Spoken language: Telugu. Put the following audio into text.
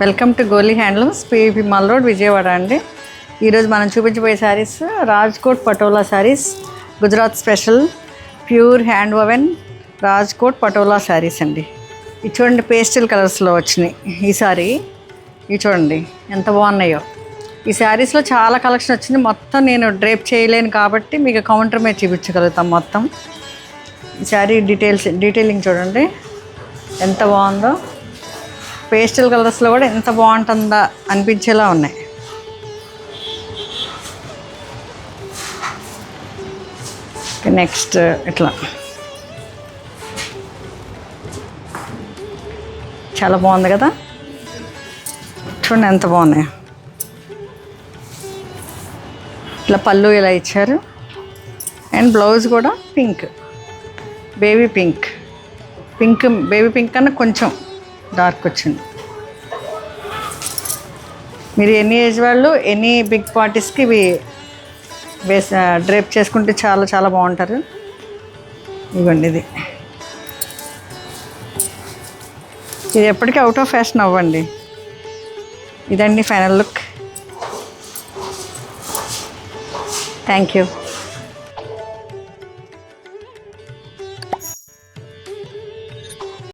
Welcome to Goli handlooms, PV mall road, Vijayawada అండి. ఈరోజు మనం చూపించబోయే sarees Rajkot Patola sarees, Gujarat special pure hand woven Rajkot Patola sarees అండి. ఇది చూడండి, పేస్టల్ కలర్స్లో వచ్చినాయి ఈసారి. ఇవి చూడండి ఎంత బాగున్నాయో. ఈ శారీస్లో చాలా కలెక్షన్ వచ్చింది. మొత్తం నేను డ్రేప్ చేయలేను కాబట్టి మీకు కౌంటర్ మీద చూపించగలుగుతాం మొత్తం. ఈ శారీ డీటెయిలింగ్ చూడండి ఎంత బాగుందో. పేస్టల్ కలర్స్లో కూడా ఎంత బాగుంటుందా అనిపించేలా ఉన్నాయి. నెక్స్ట్ ఇట్లా చాలా బాగుంది కదా, చూడండి ఎంత బాగున్నాయి. ఇట్లా పళ్ళు ఇలా ఇచ్చారు. అండ్ బ్లౌజ్ కూడా పింక్, బేబీ పింక్ కన్నా కొంచెం డార్క్ వచ్చింది. మీరు ఎనీ ఏజ్ వాళ్ళు ఎనీ బిగ్ పార్టీస్కి ఇవి డ్రేప్ చేసుకుంటే చాలా చాలా బాగుంటారు. ఇవ్వండి, ఇది ఎప్పటికీ అవుట్ ఆఫ్ ఫ్యాషన్ అవ్వండి. ఇదండి ఫైనల్ లుక్. Thank you.